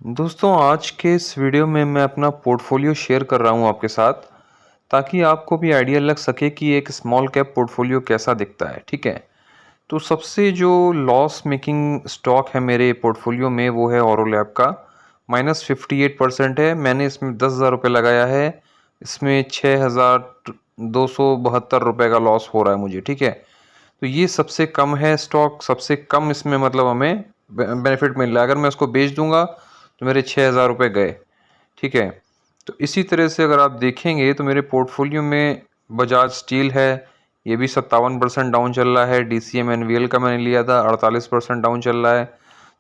दोस्तों आज के इस वीडियो में मैं अपना पोर्टफोलियो शेयर कर रहा हूं आपके साथ ताकि आपको भी आइडिया लग सके कि एक स्मॉल कैप पोर्टफोलियो कैसा दिखता है। ठीक है, तो सबसे जो लॉस मेकिंग स्टॉक है मेरे पोर्टफोलियो में वो है औरो लैब का। -58% है। मैंने इसमें 10,000 रुपये लगाया है। इसमें 6,272 रुपये का लॉस हो रहा है मुझे। ठीक है, तो ये सबसे कम है स्टॉक, सबसे कम इसमें मतलब हमें बेनिफिट मिल रहा है। अगर मैं उसको बेच दूंगा तो मेरे 6,000 रुपये गए। ठीक है, तो इसी तरह से अगर आप देखेंगे तो मेरे पोर्टफोलियो में बजाज स्टील है, ये भी 57% डाउन चल रहा है। DCM NVL का मैंने लिया था, 48% डाउन चल रहा है।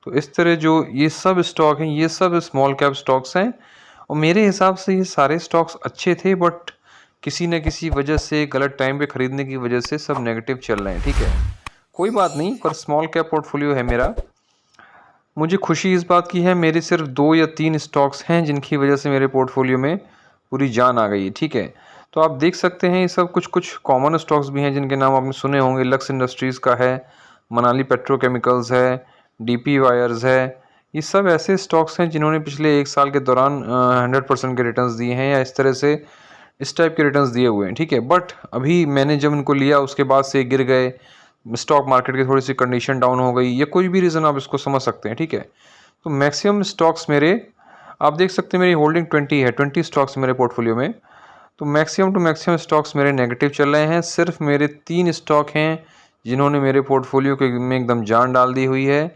तो इस तरह जो ये सब स्टॉक हैं ये सब स्मॉल कैप स्टॉक्स हैं और मेरे हिसाब से ये सारे स्टॉक्स अच्छे थे, बट किसी न किसी वजह से गलत टाइम पे खरीदने की वजह से सब नेगेटिव चल रहे हैं। ठीक है, कोई बात नहीं, पर स्मॉल कैप पोर्टफोलियो है मेरा। मुझे खुशी इस बात की है मेरे सिर्फ 2 या 3 स्टॉक्स हैं जिनकी वजह से मेरे पोर्टफोलियो में पूरी जान आ गई। ठीक है, तो आप देख सकते हैं ये सब कुछ कॉमन स्टॉक्स भी हैं जिनके नाम आपने सुने होंगे। लक्स इंडस्ट्रीज़ का है, मनाली पेट्रोकेमिकल्स है, DP वायर्स है। ये सब ऐसे स्टॉक्स हैं जिन्होंने पिछले 1 साल के दौरान 100% के रिटर्न्स दिए हैं या इस तरह से इस टाइप के रिटर्न्स दिए हुए हैं। ठीक है, बट अभी मैंने जब इनको लिया उसके बाद से गिर गए, स्टॉक मार्केट की थोड़ी सी कंडीशन डाउन हो गई, या कोई भी रीज़न आप इसको समझ सकते हैं। ठीक है, तो मैक्सिमम स्टॉक्स मेरे आप देख सकते हैं मेरी होल्डिंग 20 है, 20 स्टॉक्स मेरे पोर्टफोलियो में। तो मैक्सिमम टू मैक्सिमम स्टॉक्स मेरे नेगेटिव चल रहे हैं। सिर्फ मेरे 3 स्टॉक हैं जिन्होंने मेरे पोर्टफोलियो के में एकदम जान डाल दी हुई है।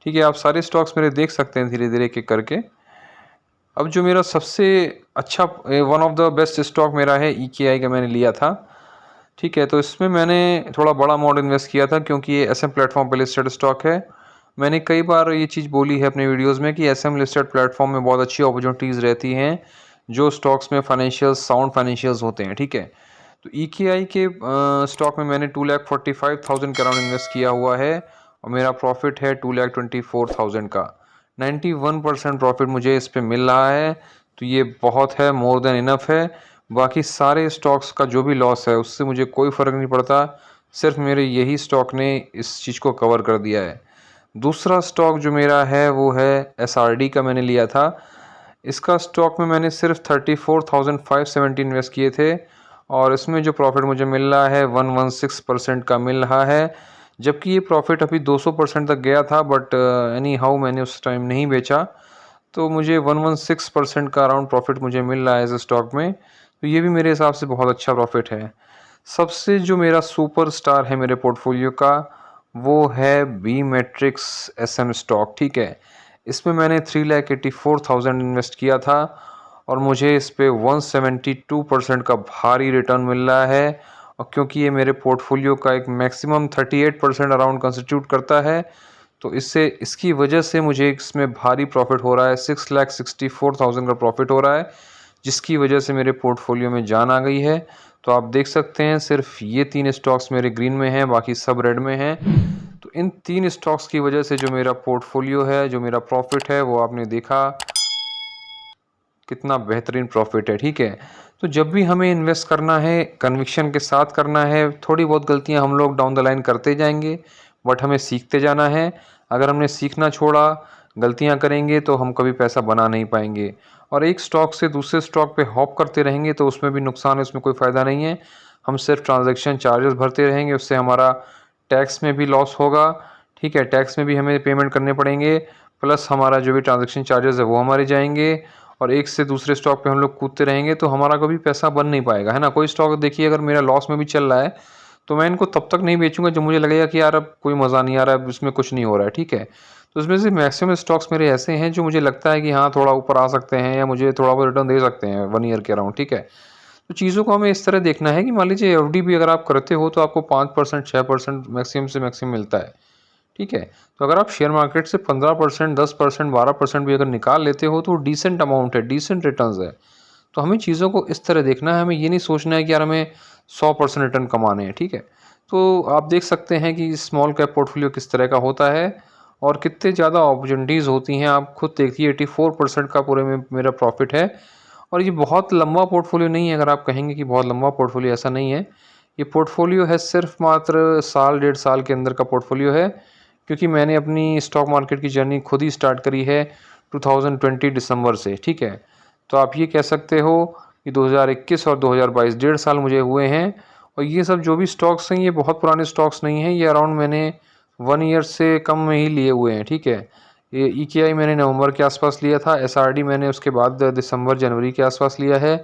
ठीक है, आप सारे स्टॉक्स मेरे देख सकते हैं धीरे धीरे एक एक करके। अब जो मेरा सबसे अच्छा one of the best stock मेरा है EKI का, मैंने लिया था। ठीक है, तो इसमें मैंने थोड़ा बड़ा अमाउंट इन्वेस्ट किया था क्योंकि ये SM प्लेटफॉर्म पे लिस्टेड स्टॉक है। मैंने कई बार ये चीज़ बोली है अपने वीडियोस में कि SM लिस्टेड प्लेटफॉर्म में बहुत अच्छी अपॉर्चुनिटीज़ रहती हैं जो स्टॉक्स में फाइनेंशियल्स साउंड फाइनेंशियल्स होते हैं। ठीक है, तो EKI के स्टॉक में मैंने 2,45,000 के अराउंड इन्वेस्ट किया हुआ है और मेरा प्रॉफिट है 2,24,000 का। 91% प्रॉफिट मुझे इस पे मिल रहा है, तो ये बहुत है, मोर देन इनफ है। बाकी सारे स्टॉक्स का जो भी लॉस है उससे मुझे कोई फ़र्क नहीं पड़ता, सिर्फ मेरे यही स्टॉक ने इस चीज़ को कवर कर दिया है। दूसरा स्टॉक जो मेरा है वो है SRD का, मैंने लिया था। इसका स्टॉक में मैंने सिर्फ 34,570 इन्वेस्ट किए थे और इसमें जो प्रॉफिट मुझे मिल रहा है 116% का मिल रहा है, जबकि ये प्रॉफिट अभी 200% तक गया था, बट एनी हाउ मैंने उस टाइम नहीं बेचा, तो मुझे 116% का अराउंड प्रॉफिट मुझे मिल रहा है इस स्टॉक में। तो ये भी मेरे हिसाब से बहुत अच्छा प्रॉफिट है। सबसे जो मेरा सुपर स्टार है मेरे पोर्टफोलियो का वो है बी मैट्रिक्स SM स्टॉक। ठीक है, इसमें मैंने 3,84,000 इन्वेस्ट किया था और मुझे इस पे 172% का भारी रिटर्न मिल रहा है। और क्योंकि ये मेरे पोर्टफोलियो का एक मैक्सिमम 38% अराउंड कंस्टिट्यूट करता है, तो इससे इसकी वजह से मुझे इसमें भारी प्रॉफिट हो रहा है। 6,64,000 का प्रॉफिट हो रहा है, जिसकी वजह से मेरे पोर्टफोलियो में जान आ गई है। तो आप देख सकते हैं सिर्फ ये 3 स्टॉक्स मेरे ग्रीन में हैं, बाकी सब रेड में हैं। तो इन 3 स्टॉक्स की वजह से जो मेरा पोर्टफोलियो है, जो मेरा प्रॉफिट है, वो आपने देखा कितना बेहतरीन प्रॉफिट है। ठीक है, तो जब भी हमें इन्वेस्ट करना है कन्विक्शन के साथ करना है। थोड़ी बहुत गलतियां हम लोग डाउन द लाइन करते जाएंगे, बट हमें सीखते जाना है। अगर हमने सीखना छोड़ा, गलतियां करेंगे, तो हम कभी पैसा बना नहीं पाएंगे। और एक स्टॉक से दूसरे स्टॉक पे हॉप करते रहेंगे तो उसमें भी नुकसान है, उसमें कोई फ़ायदा नहीं है। हम सिर्फ ट्रांजैक्शन चार्जेस भरते रहेंगे, उससे हमारा टैक्स में भी लॉस होगा। ठीक है, टैक्स में भी हमें पेमेंट करने पड़ेंगे, प्लस हमारा जो भी ट्रांजैक्शन चार्जेस है वो हमारे जाएंगे। और एक से दूसरे स्टॉक पे हम लोग कूदते रहेंगे तो हमारा कभी पैसा बन नहीं पाएगा, है ना। कोई स्टॉक देखिए अगर मेरा लॉस में भी चल रहा है तो मैं इनको तब तक नहीं बेचूंगा जब मुझे लगेगा कि यार अब कोई मज़ा नहीं आ रहा है, अब इसमें कुछ नहीं हो रहा है। ठीक है, तो इसमें से मैक्सिमम स्टॉक्स मेरे ऐसे हैं जो मुझे लगता है कि हाँ थोड़ा ऊपर आ सकते हैं या मुझे थोड़ा बहुत रिटर्न दे सकते हैं 1 ईयर के अराउंड। ठीक है, तो चीज़ों को हमें इस तरह देखना है कि मान लीजिए FD भी अगर आप करते हो तो आपको 5% 6% मैक्सिमम से मैक्सिमम मिलता है। ठीक है, तो अगर आप शेयर मार्केट से 15%, 10%, 12% भी अगर निकाल लेते हो तो डिसेंट अमाउंट है, डिसेंट रिटर्न्स है। तो हमें चीज़ों को इस तरह देखना है, हमें ये नहीं सोचना है कि यार हमें 100% रिटर्न कमाने हैं। ठीक है, तो आप देख सकते हैं कि स्मॉल कैप पोर्टफोलियो किस तरह का होता है और कितने ज़्यादा अपॉर्चुनिटीज़ होती हैं। आप खुद देखिए 84% का पूरे में मेरा प्रॉफिट है। और ये बहुत लंबा पोर्टफोलियो नहीं है, अगर आप कहेंगे कि बहुत लंबा पोर्टफोलियो, ऐसा नहीं है। ये पोर्टफोलियो है सिर्फ मात्र साल 1.5 साल के अंदर का पोर्टफोलियो है, क्योंकि मैंने अपनी स्टॉक मार्केट की जर्नी खुद ही स्टार्ट करी है 2020 दिसंबर से, ठीक है। तो आप ये कह सकते हो कि 2021 और 2022 डेढ़ साल मुझे हुए हैं, और ये सब जो भी स्टॉक्स हैं ये बहुत पुराने स्टॉक्स नहीं हैं, ये अराउंड मैंने 1 ईयर से कम में ही लिए हुए हैं, ठीक है। ये EKI मैंने नवंबर के आसपास लिया था, SRD मैंने उसके बाद दिसंबर जनवरी के आसपास लिया है,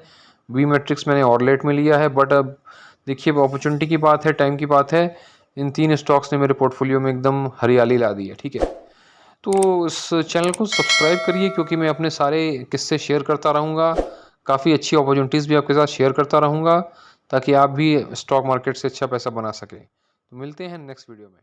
बी मैट्रिक्स मैंने और लेट में लिया है। बट अब देखिए, अपॉर्चुनिटी की बात है, टाइम की बात है, इन 3 स्टॉक्स ने मेरे पोर्टफोलियो में एकदम हरियाली ला दी है, ठीक है। तो इस चैनल को सब्सक्राइब करिए, क्योंकि मैं अपने सारे किस्से शेयर करता रहूँगा, काफ़ी अच्छी अपॉर्चुनिटीज़ भी आपके साथ शेयर करता रहूँगा, ताकि आप भी स्टॉक मार्केट से अच्छा पैसा बना सकें। तो मिलते हैं नेक्स्ट वीडियो में।